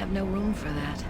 have no room for that.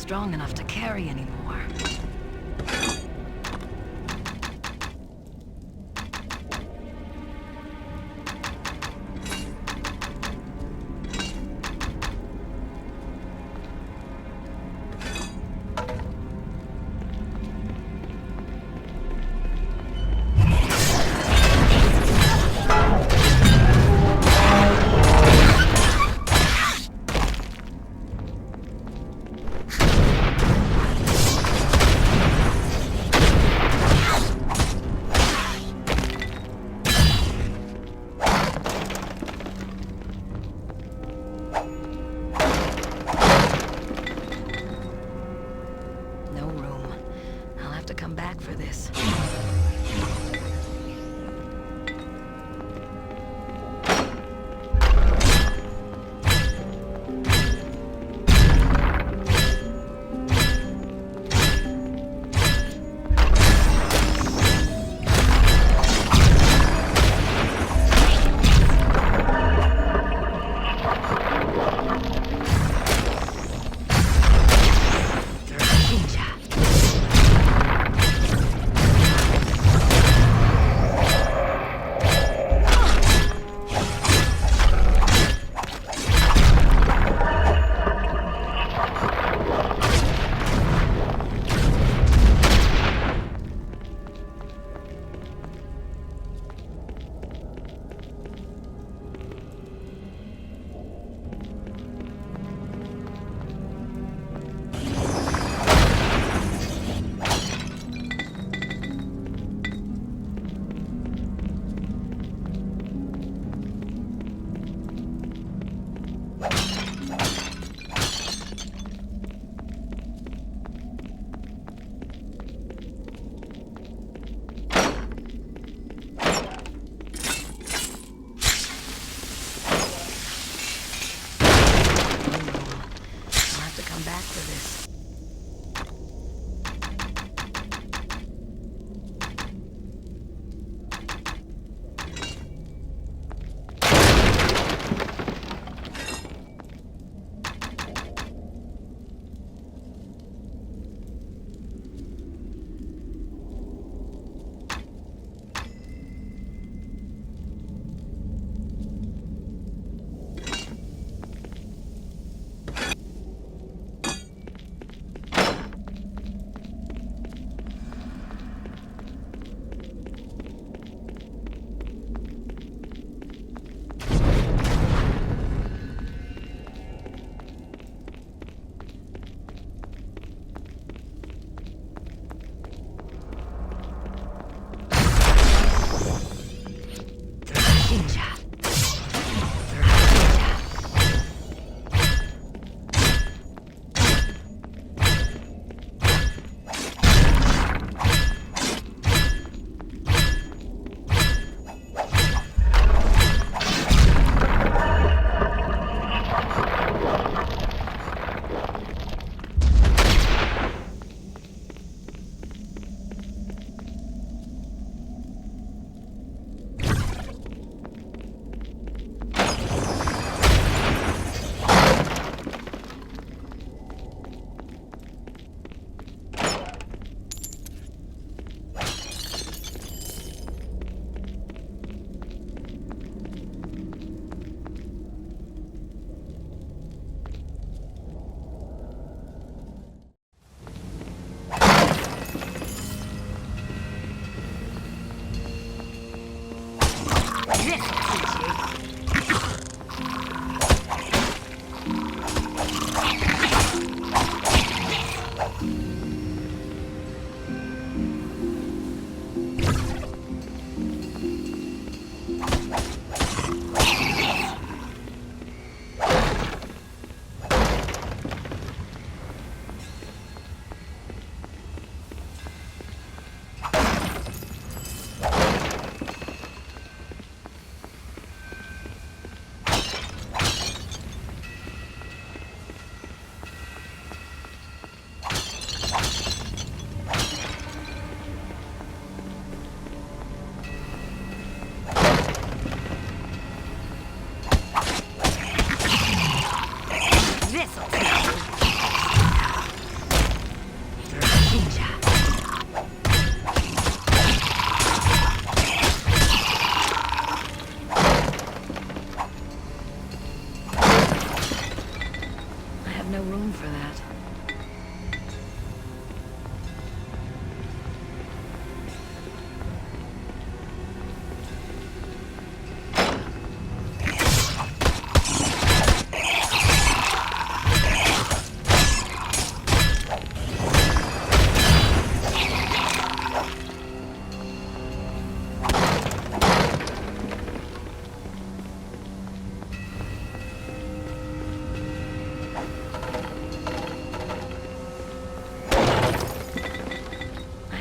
strong enough to carry anymore. Come back for this. Back for this.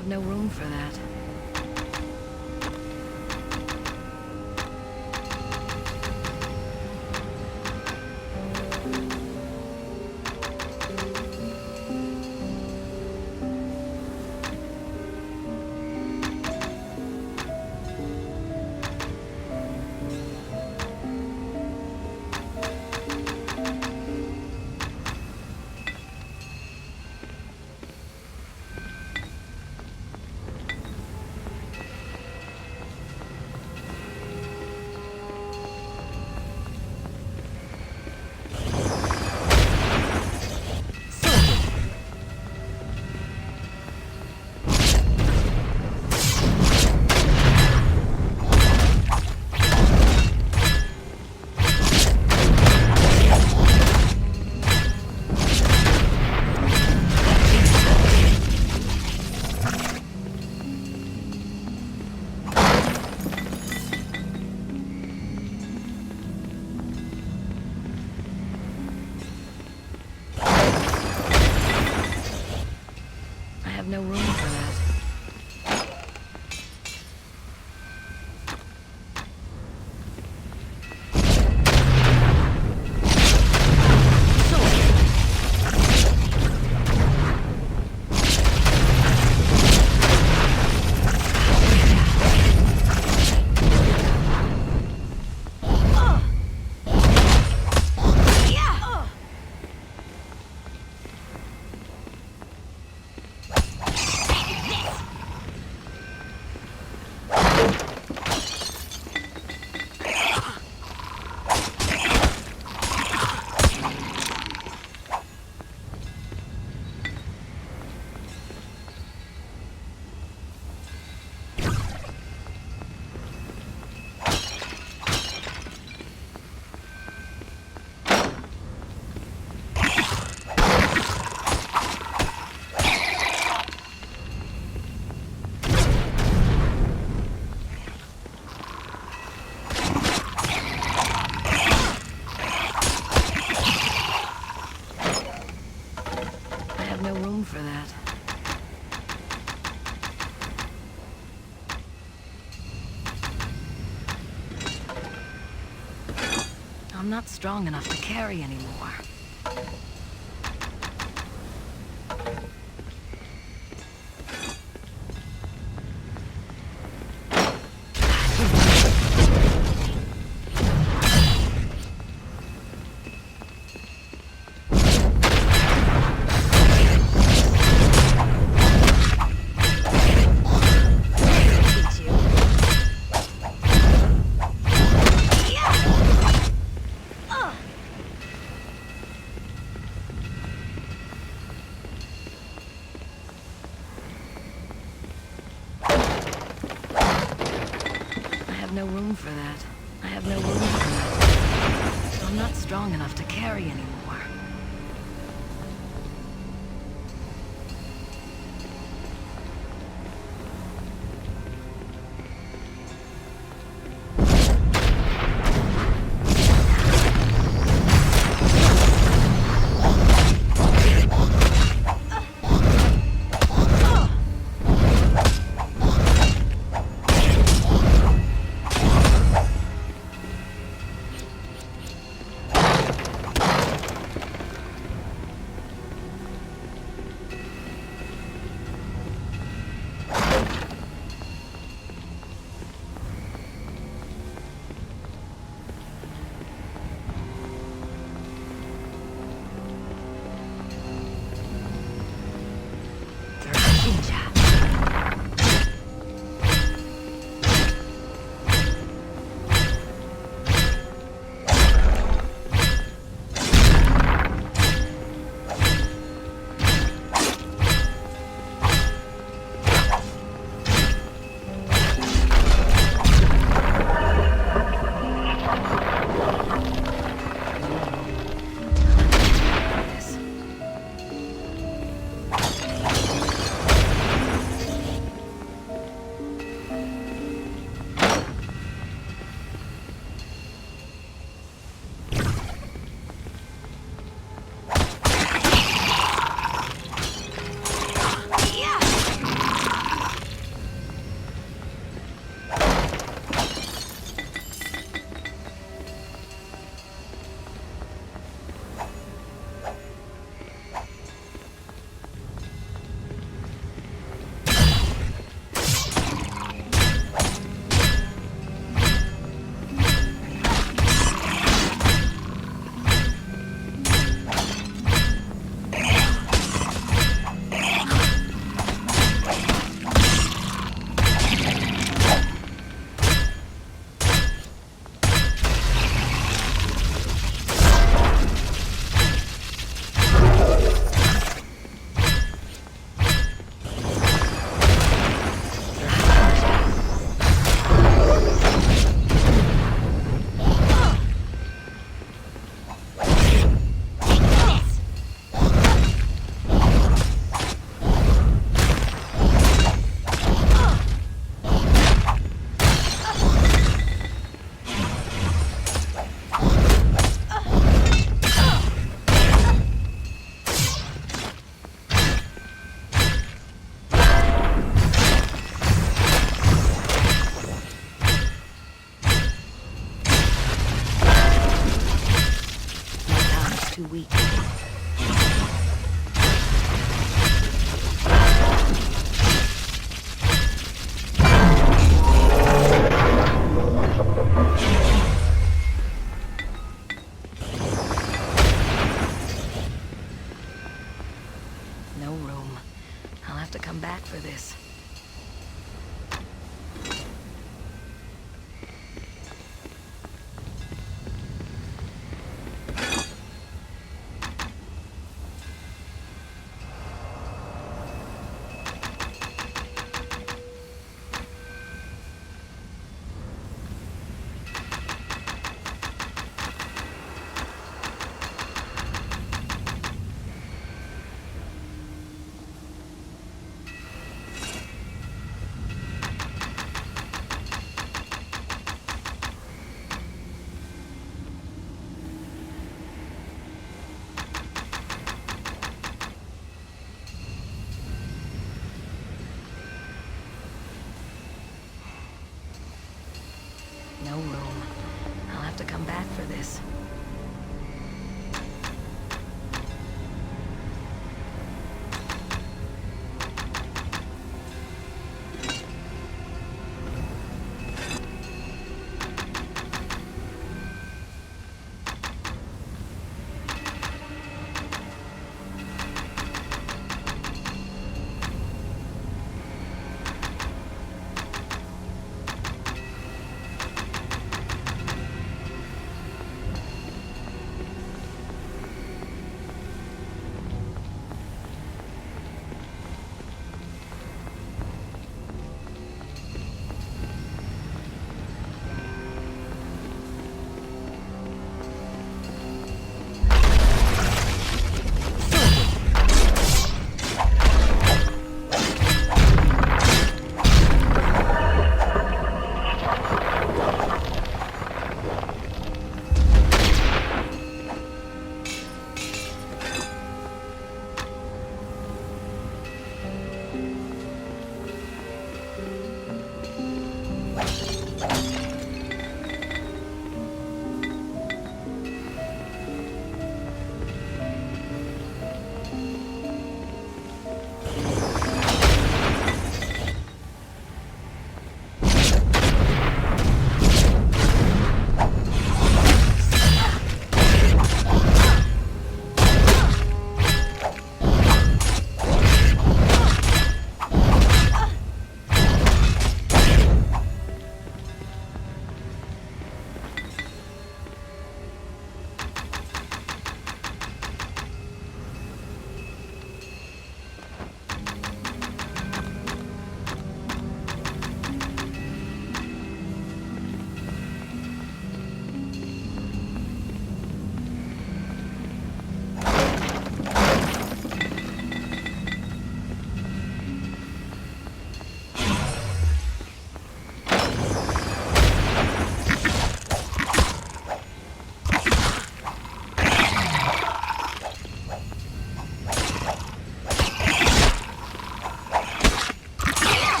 have no room for that. No room for that. No room for that. I'm not strong enough to carry anymore. No room for that. I have no room for that. I'm not strong enough to carry anymore. No room. I'll have to come back for this. No room. I'll have to come back for this.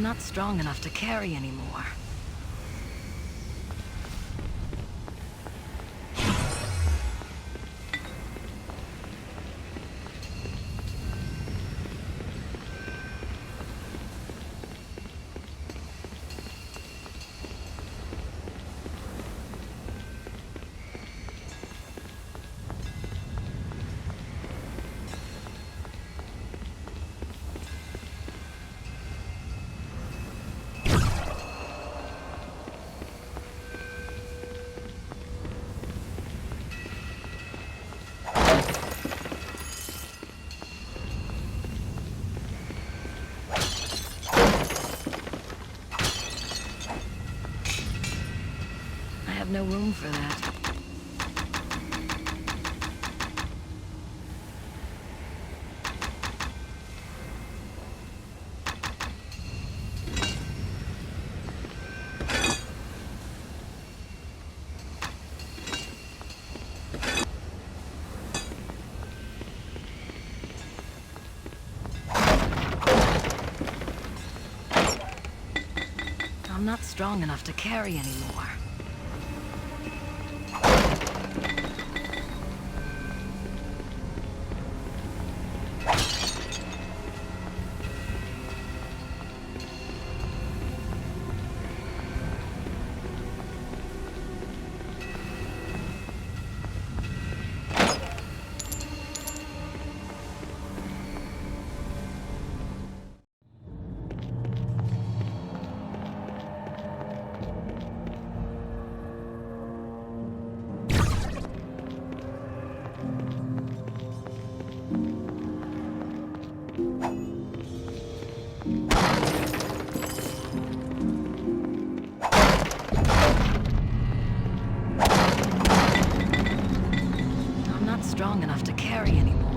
I'm not strong enough to carry anymore. room for that. I'm not strong enough to carry anymore. Strong enough to carry anymore.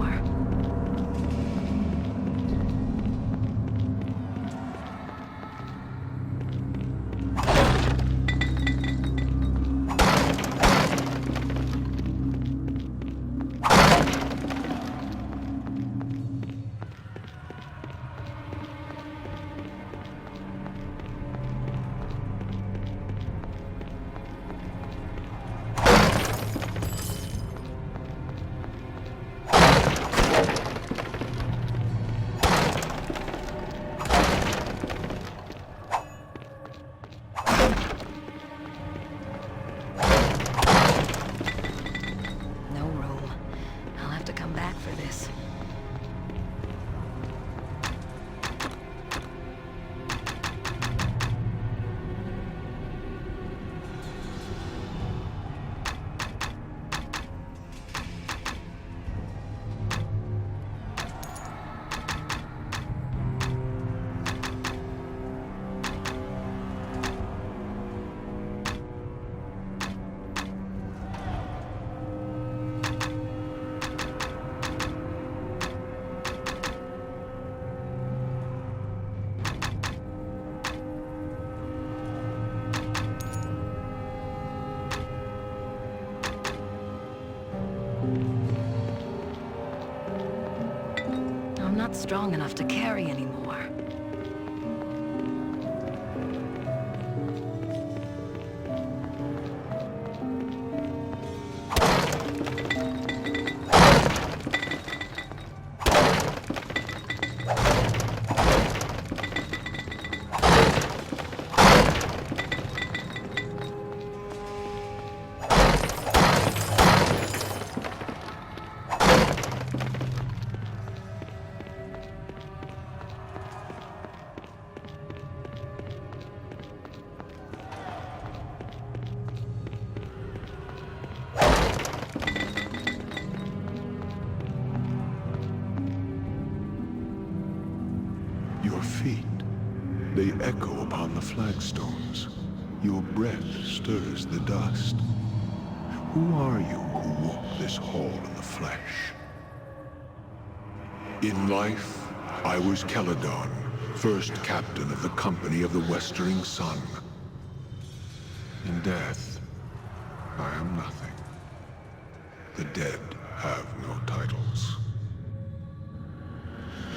I'm not strong enough to carry anymore. Your feet, they echo upon the flagstones. Your breath stirs the dust. Who are you who walk this hall in the flesh? In life, I was Celadon, first captain of the Company of the Westering Sun. In death, I am nothing. The dead have no titles.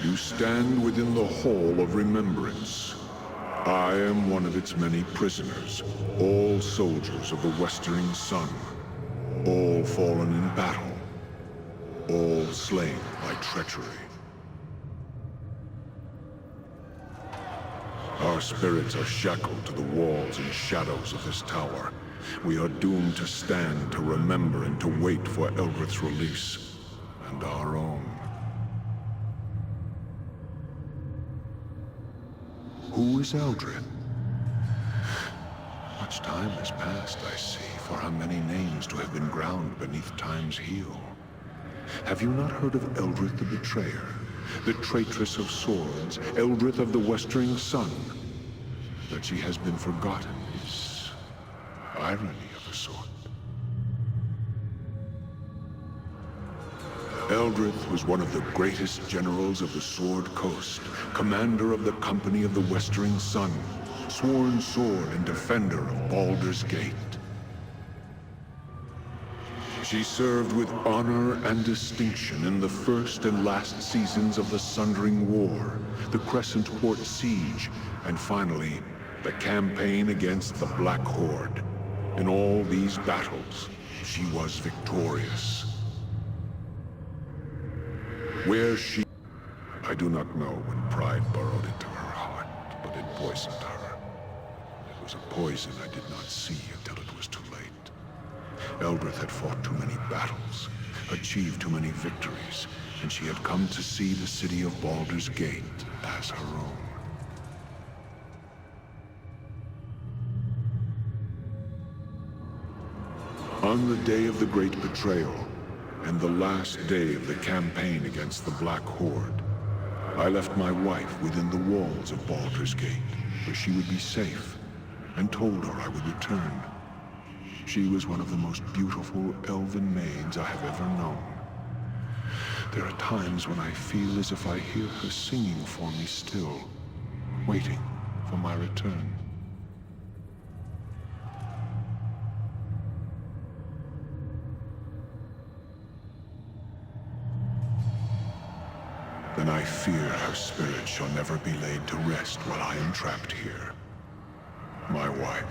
You stand within the Hall of Remembrance. I am one of its many prisoners, all soldiers of the Westering Sun, all fallen in battle, all slain by treachery. Our spirits are shackled to the walls and shadows of this tower. We are doomed to stand, to remember, and to wait for Eldrith's release, and our own. Who is Eldrith? Much time has passed, I see, for how many names to have been ground beneath time's heel. Have you not heard of Eldrith the Betrayer, the traitress of swords, Eldrith of the Westering Sun? That she has been forgotten is irony of a sort. Eldrith was one of the greatest generals of the Sword Coast, commander of the Company of the Westering Sun, sworn sword and defender of Baldur's Gate. She served with honor and distinction in the first and last seasons of the Sundering War, the Crescent Port Siege, and finally, the campaign against the Black Horde. In all these battles, she was victorious. Where she... I do not know when pride burrowed into her heart, but it poisoned her. It was a poison I did not see until it was too late. Eldrith had fought too many battles, achieved too many victories, and she had come to see the city of Baldur's Gate as her own. On the day of the Great Betrayal, and the last day of the campaign against the Black Horde, I left my wife within the walls of Baldur's Gate, where she would be safe, and told her I would return. She was one of the most beautiful elven maids I have ever known. There are times when I feel as if I hear her singing for me still, waiting for my return. Then I fear her spirit shall never be laid to rest while I am trapped here. My wife,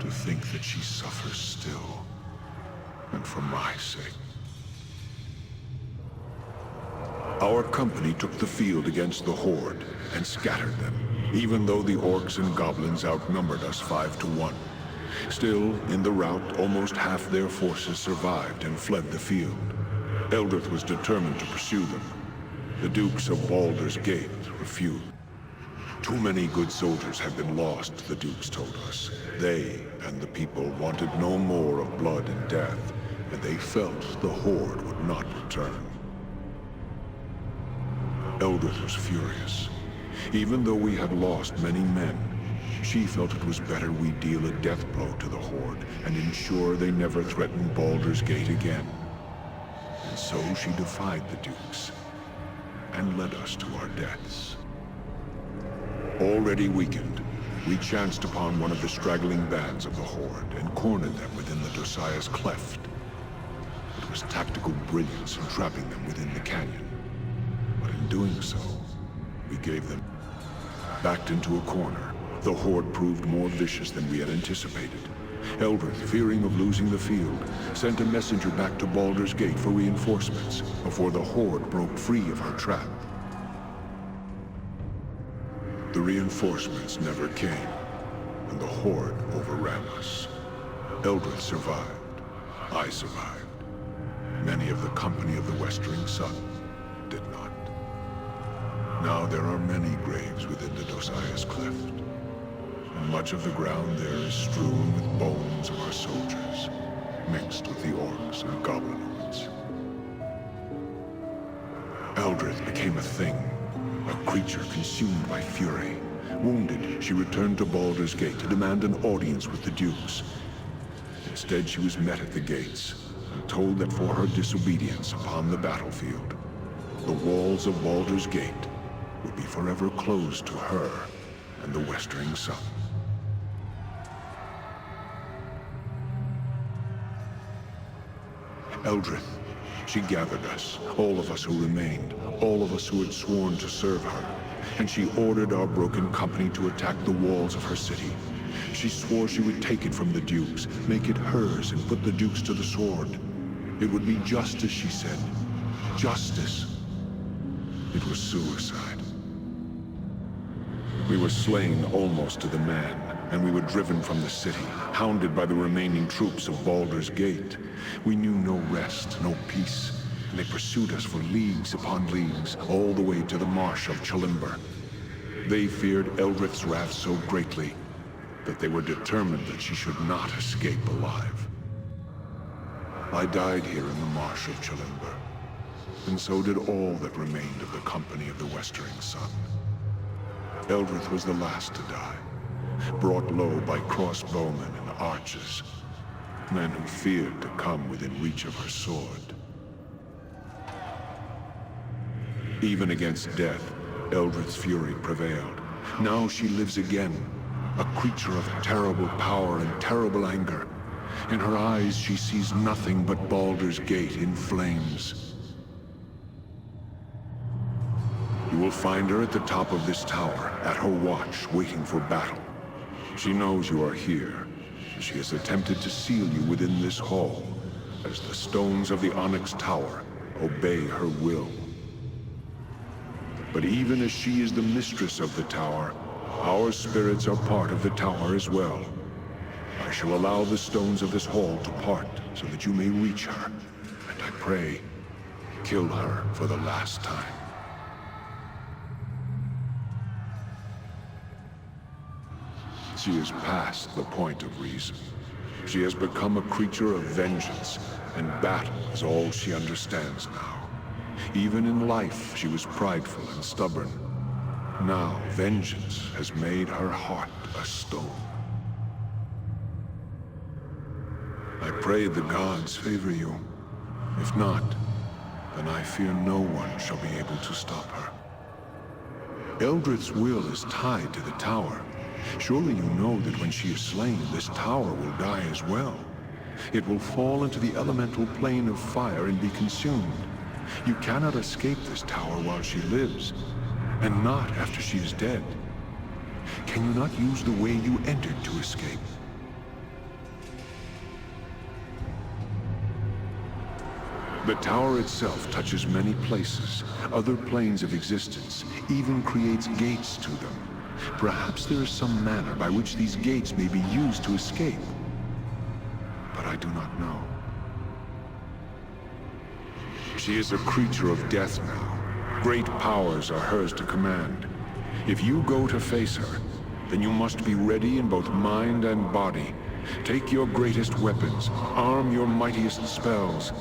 to think that she suffers still, and for my sake. Our company took the field against the Horde and scattered them, even though the orcs and goblins outnumbered us 5-1. Still, in the rout, almost half their forces survived and fled the field. Eldrith was determined to pursue them. The Dukes of Baldur's Gate refused. Too many good soldiers had been lost, the Dukes told us. They and the people wanted no more of blood and death, and they felt the Horde would not return. Eldrith was furious. Even though we had lost many men, she felt it was better we deal a death blow to the Horde and ensure they never threaten Baldur's Gate again. And so she defied the Dukes and led us to our deaths. Already weakened, we chanced upon one of the straggling bands of the Horde and cornered them within the Dosiah's Cleft. It was tactical brilliance in trapping them within the canyon. But in doing so, we gave them backed into a corner. The Horde proved more vicious than we had anticipated. Eldrith, fearing of losing the field, sent a messenger back to Baldur's Gate for reinforcements before the Horde broke free of her trap. The reinforcements never came, and the Horde overran us. Eldrith survived. I survived. Many of the Company of the Westering Sun did not. Now there are many graves within the Dosiah's Cleft, and much of the ground there is strewn with bones of our soldiers, mixed with the orcs and goblinoids. Eldrith became a thing, a creature consumed by fury. Wounded, she returned to Baldur's Gate to demand an audience with the Dukes. Instead, she was met at the gates and told that for her disobedience upon the battlefield, the walls of Baldur's Gate would be forever closed to her and the Westering Sun. Eldrith, she gathered us, all of us who remained, all of us who had sworn to serve her, and she ordered our broken company to attack the walls of her city. She swore she would take it from the Dukes, make it hers, and put the Dukes to the sword. It would be justice, she said. Justice. It was suicide. We were slain almost to the man, and we were driven from the city, hounded by the remaining troops of Baldur's Gate. We knew no rest, no peace, and they pursued us for leagues upon leagues, all the way to the marsh of Chalimber. They feared Eldrith's wrath so greatly that they were determined that she should not escape alive. I died here in the marsh of Chalimber, and so did all that remained of the Company of the Westering Sun. Eldrith was the last to die, brought low by crossbowmen and archers, men who feared to come within reach of her sword. Even against death, Eldred's fury prevailed. Now she lives again, a creature of terrible power and terrible anger. In her eyes, she sees nothing but Baldur's Gate in flames. You will find her at the top of this tower, at her watch, waiting for battle. She knows you are here. She has attempted to seal you within this hall, as the stones of the Onyx Tower obey her will. But even as she is the mistress of the tower, our spirits are part of the tower as well. I shall allow the stones of this hall to part so that you may reach her, and I pray, kill her for the last time. She is past the point of reason. She has become a creature of vengeance, and battle is all she understands now. Even in life, she was prideful and stubborn. Now, vengeance has made her heart a stone. I pray the gods favor you. If not, then I fear no one shall be able to stop her. Eldred's will is tied to the tower. Surely you know that when she is slain, this tower will die as well. It will fall into the elemental plane of fire and be consumed. You cannot escape this tower while she lives, and not after she is dead. Can you not use the way you entered to escape? The tower itself touches many places, other planes of existence, even creates gates to them. Perhaps there is some manner by which these gates may be used to escape. But I do not know. She is a creature of death now. Great powers are hers to command. If you go to face her, then you must be ready in both mind and body. Take your greatest weapons, arm your mightiest spells.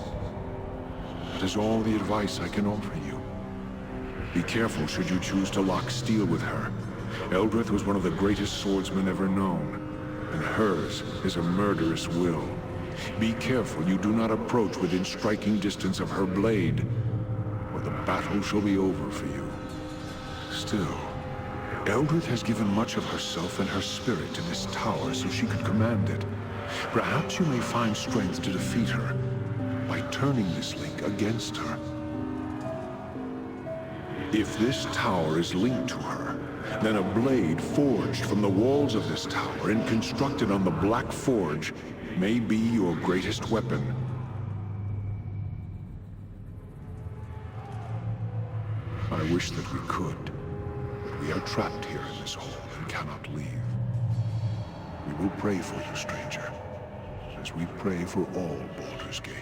That is all the advice I can offer you. Be careful should you choose to lock steel with her. Eldred was one of the greatest swordsmen ever known, and hers is a murderous will. Be careful you do not approach within striking distance of her blade, or the battle shall be over for you. Still, Eldred has given much of herself and her spirit to this tower so she could command it. Perhaps you may find strength to defeat her by turning this link against her. If this tower is linked to her, then a blade forged from the walls of this tower and constructed on the Black Forge may be your greatest weapon. I wish that we could, but we are trapped here in this hole and cannot leave. We will pray for you, stranger, as we pray for all Baldur's Gate.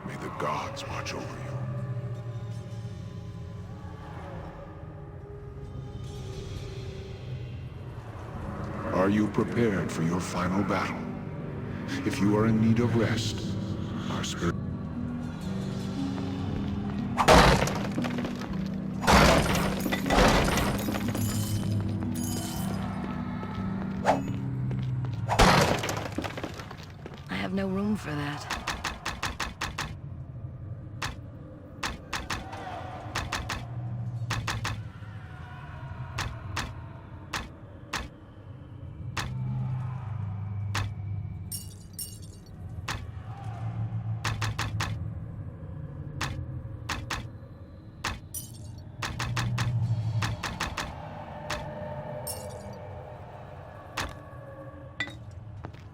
May the gods watch over you. Are you prepared for your final battle? If you are in need of rest, our spirit... I have no room for that.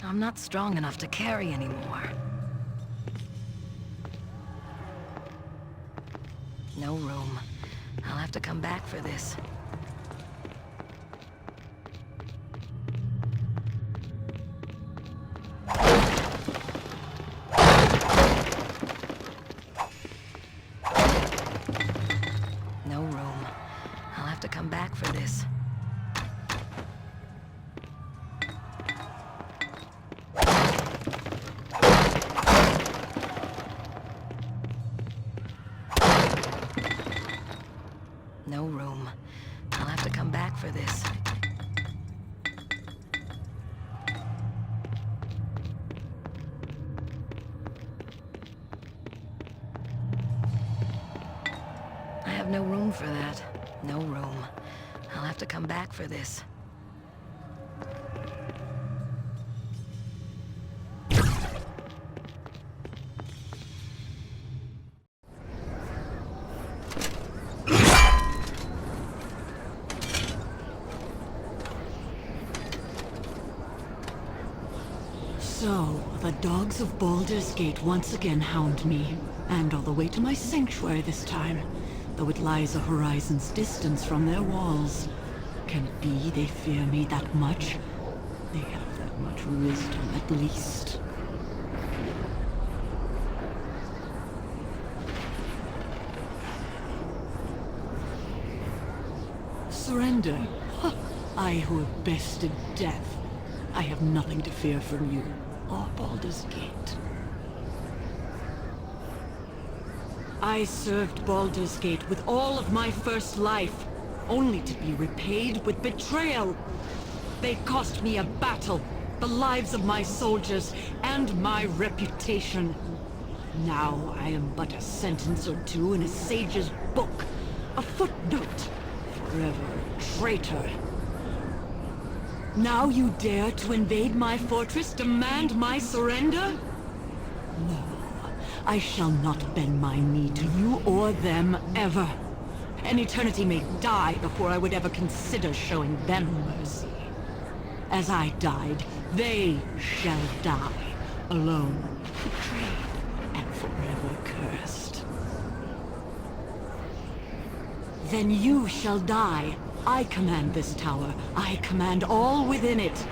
I'm not strong enough to carry anymore. No room. I'll have to come back for this. No room. I'll have to come back for this. No room. I'll have to come back for this. have no room for that. No room. I'll have to come back for this. So, the dogs of Baldur's Gate once again hound me, and all the way to my sanctuary this time, though it lies a horizon's distance from their walls. Can it be they fear me that much? They have that much wisdom, at least. Surrender? Huh. I who have bested death. I have nothing to fear from you, or Baldur's Gate. I served Baldur's Gate with all of my first life, only to be repaid with betrayal. They cost me a battle, the lives of my soldiers, and my reputation. Now I am but a sentence or two in a sage's book, a footnote. Forever a traitor. Now you dare to invade my fortress, demand my surrender? No, I shall not bend my knee to you or them ever. An eternity may die before I would ever consider showing them mercy. As I died, they shall die, alone, betrayed, and forever cursed. Then you shall die. I command this tower. I command all within it.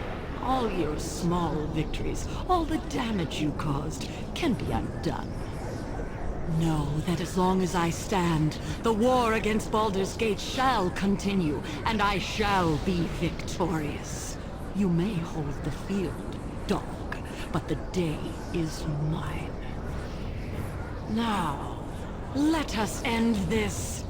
All your small victories, all the damage you caused, can be undone. Know that as long as I stand, the war against Baldur's Gate shall continue, and I shall be victorious. You may hold the field, dog, but the day is mine. Now, let us end this.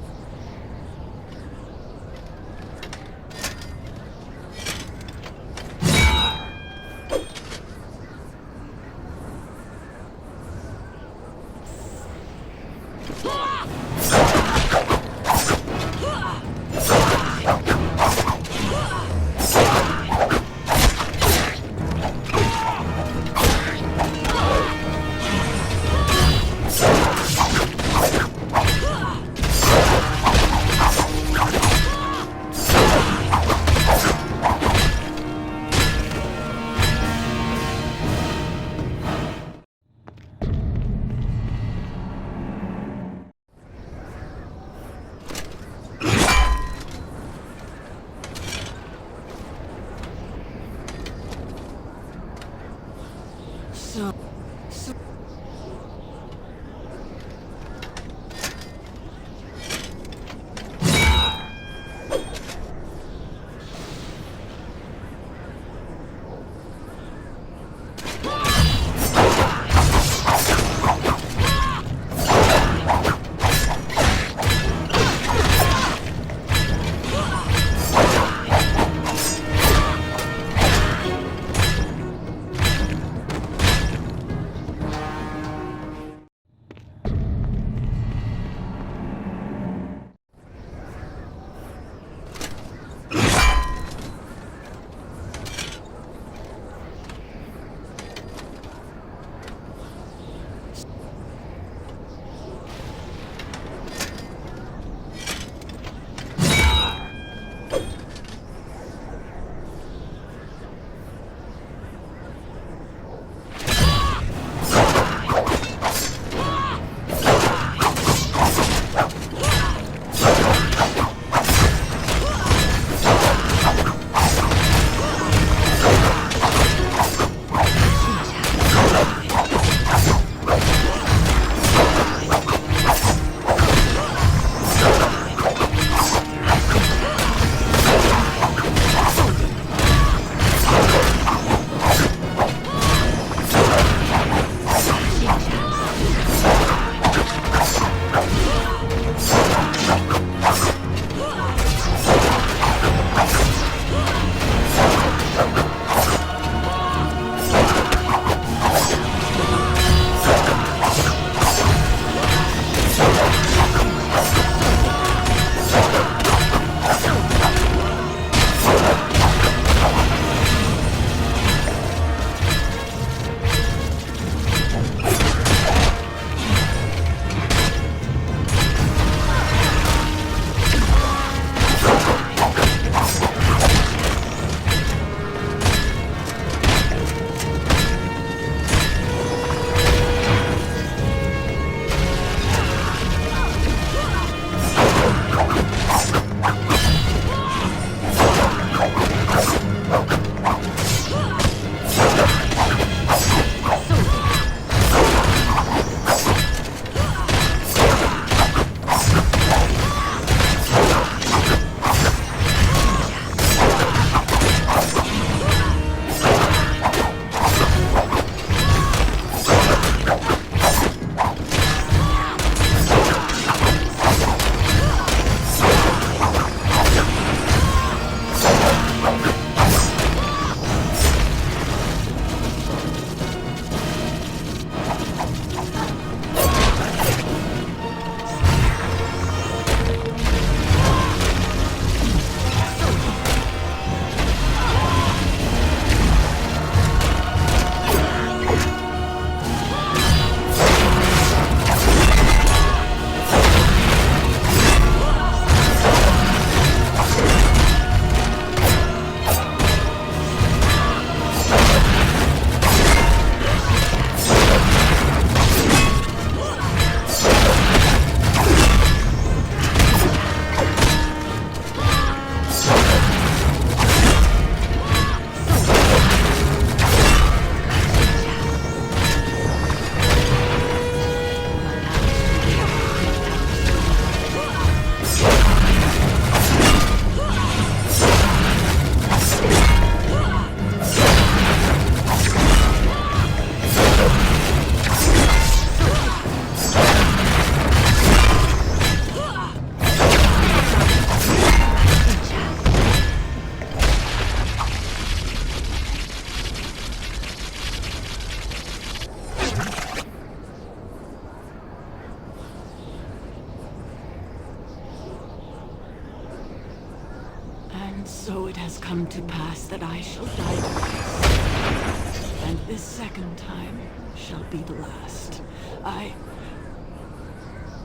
has come to pass that I shall die twice. And this second time shall be the last.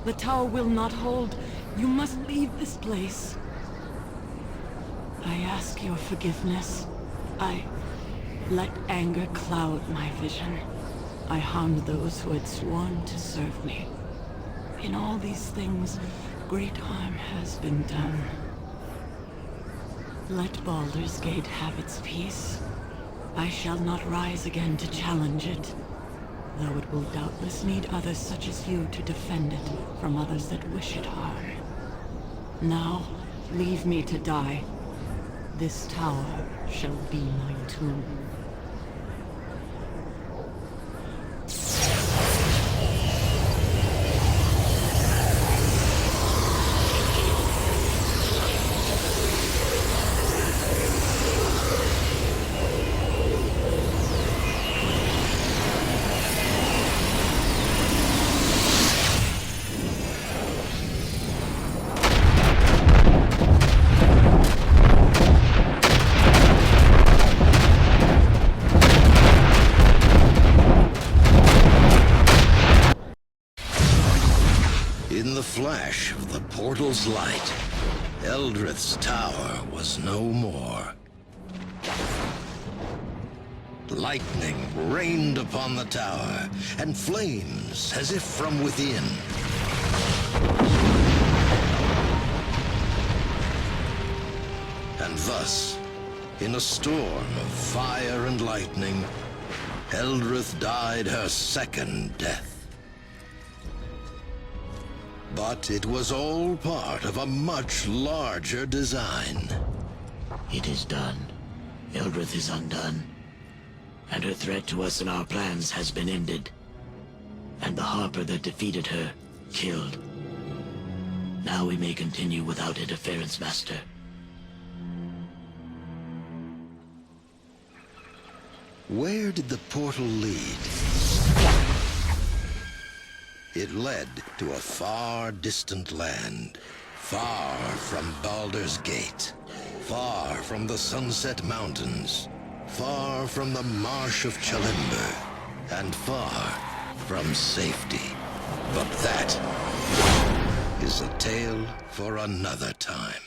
The tower will not hold. You must leave this place. I ask your forgiveness. I let anger cloud my vision. I harmed those who had sworn to serve me. In all these things, great harm has been done. Let Baldur's Gate have its peace. I shall not rise again to challenge it, though it will doubtless need others such as you to defend it from others that wish it harm. Now, leave me to die. This tower shall be my tomb. In the flash of the portal's light, Eldrith's tower was no more. Lightning rained upon the tower, and flames as if from within. And thus, in a storm of fire and lightning, Eldrith died her second death. But it was all part of a much larger design. It is done. Eldrith is undone. And her threat to us and our plans has been ended. And the Harper that defeated her, killed. Now we may continue without interference, Master. Where did the portal lead? It led to a far distant land, far from Baldur's Gate, far from the Sunset Mountains, far from the Marsh of Chalimber, and far from safety. But that is a tale for another time.